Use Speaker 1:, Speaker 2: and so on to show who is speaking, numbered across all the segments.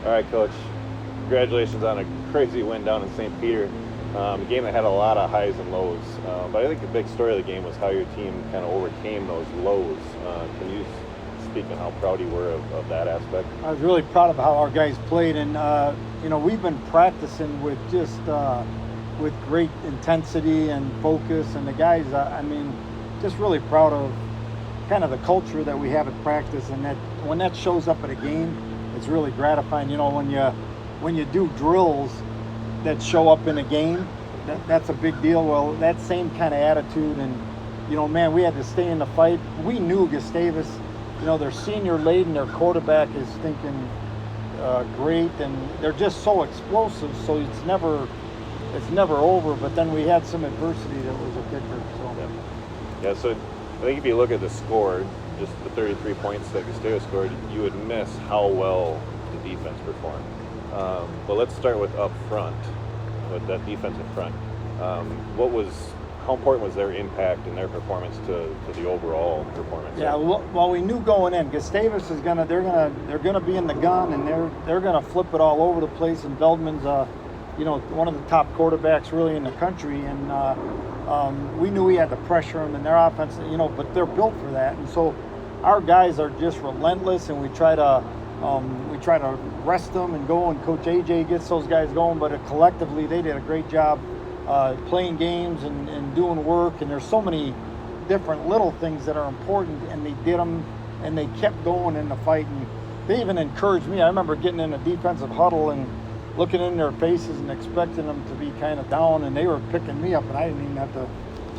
Speaker 1: All right, Coach. Congratulations on a crazy win down in St. Peter. A game that had a lot of highs and lows. But I think the big story of the game was how your team kind of overcame those lows. Can you speak on how proud you were of that aspect?
Speaker 2: I was really proud of how our guys played, and we've been practicing with just with great intensity and focus, and the guys, just really proud of kind of the culture that we have at practice, and that when that shows up at a game, it's really gratifying. When you do drills that show up in a game, that's a big deal. Well, that same kind of attitude, and we had to stay in the fight. We knew Gustavus, their senior laden, their quarterback is thinking great, and they're just so explosive. So it's never over. But then we had some adversity that was a kicker. So
Speaker 1: yeah. So I think if you look at the score, just the 33 points that Gustavus scored, you would miss how well the defense performed. But let's start with up front, with that defense in front. How important was their impact and their performance to the overall performance?
Speaker 2: Yeah, well, we knew going in, Gustavus is they're gonna be in the gun, and they're gonna flip it all over the place. And Veldman's one of the top quarterbacks really in the country, and we knew we had to pressure them in their offense, but they're built for that. And so our guys are just relentless, and we try to rest them and go, and Coach AJ gets those guys going. But collectively, they did a great job playing games and doing work. And there's so many different little things that are important, and they did them, and they kept going in the fight. And they even encouraged me. I remember getting in a defensive huddle and looking in their faces and expecting them to be kind of down, and they were picking me up, and I didn't even have to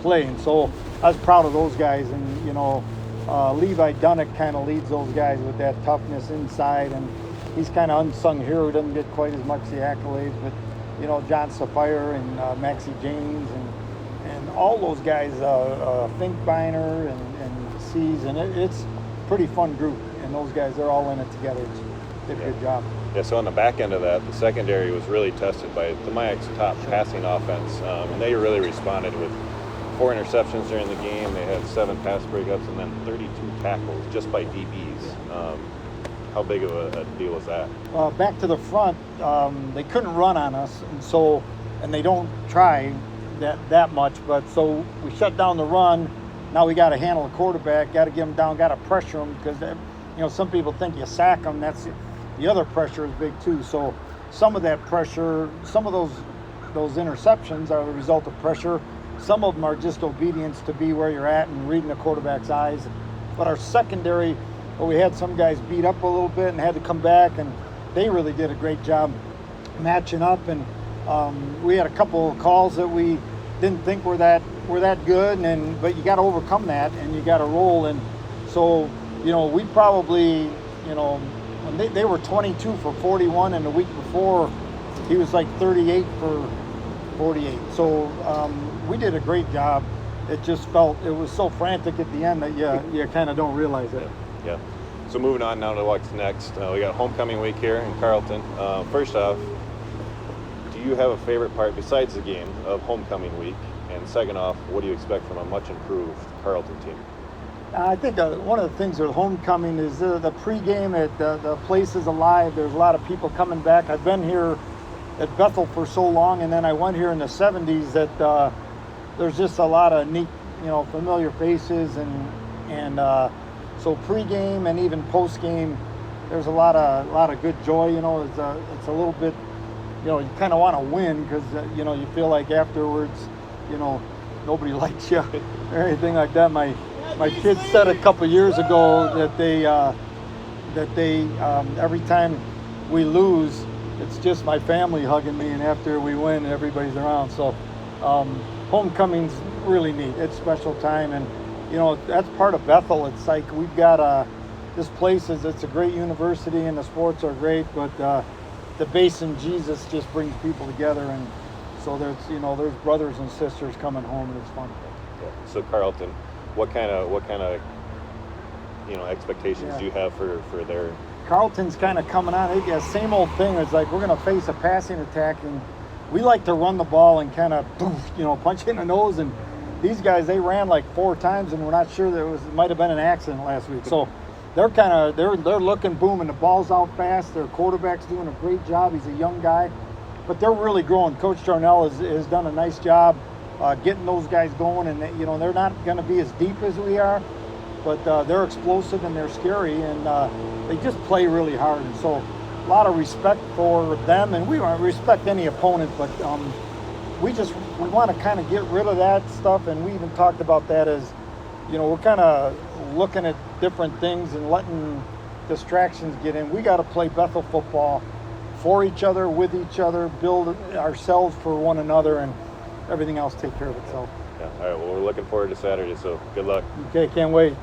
Speaker 2: play. And so I was proud of those guys. And Levi Dunnick kind of leads those guys with that toughness inside, and he's kind of unsung hero. He doesn't get quite as much the accolades, but John Sapphire and Maxie James and all those guys, Finkbeiner and Seas, and it's a pretty fun group. And those guys, they're all in it together. Did a good job.
Speaker 1: Yeah, so on the back end of that, the secondary was really tested by the Mayak's top passing offense, and they really responded with 4 interceptions during the game. They had 7 pass breakups and then 32 tackles just by DBs. How big of a deal was that?
Speaker 2: Back to the front, they couldn't run on us, and they don't try that much. But so we shut down the run. Now we got to handle the quarterback, got to get him down, got to pressure him, because some people think you sack them. That's the other pressure is big too. So some of that pressure, some of those interceptions are the result of pressure. Some of them are just obedience to be where you're at and reading the quarterback's eyes. But our secondary, we had some guys beat up a little bit and had to come back, and they really did a great job matching up. And we had a couple of calls that we didn't think were that good, but you got to overcome that, and you got to roll. And so we probably when they were 22 for 41, and the week before he was like 38 for 48. So we did a great job. It just felt it was so frantic at the end that you kind of don't realize it.
Speaker 1: Yeah. So moving on now to what's next. We got homecoming week here in Carleton. First off, do you have a favorite part besides the game of homecoming week? And second off, what do you expect from a much improved Carleton team?
Speaker 2: I think one of the things with homecoming is the pregame. The place is alive. There's a lot of people coming back. I've been here at Bethel for so long, and then I went here in the 70s that there's just a lot of neat, familiar faces, and so pregame and even postgame, there's a lot of good joy. It's a little bit, you kind of want to win because you feel like afterwards, nobody likes you or anything like that. My kids said a couple years ago that they every time we lose, it's just my family hugging me, and after we win, everybody's around. So homecoming's really neat. It's special time, and that's part of Bethel. It's like we've got this place it's a great university, and the sports are great, but the base in Jesus just brings people together, and so there's brothers and sisters coming home, and it's fun.
Speaker 1: Yeah. So Carleton, what kind of expectations do you have for their?
Speaker 2: Carleton's kind of coming on. Same old thing. It's like we're going to face a passing attack, and we like to run the ball and kind of punch in the nose. And these guys, they ran like 4 times, and we're not sure it might have been an accident last week. So they're looking booming. The ball's out fast. Their quarterback's doing a great job. He's a young guy, but they're really growing. Coach Darnell has done a nice job getting those guys going, and they're not going to be as deep as we are, but they're explosive and they're scary, and they just play really hard. And so a lot of respect for them, and we want to respect any opponent, but we want to kind of get rid of that stuff, and we even talked about that as, we're kind of looking at different things and letting distractions get in. We got to play Bethel football for each other, with each other, build ourselves for one another, and everything else take care of itself.
Speaker 1: Yeah. All right. Well, we're looking forward to Saturday, so good luck.
Speaker 2: Okay, can't wait.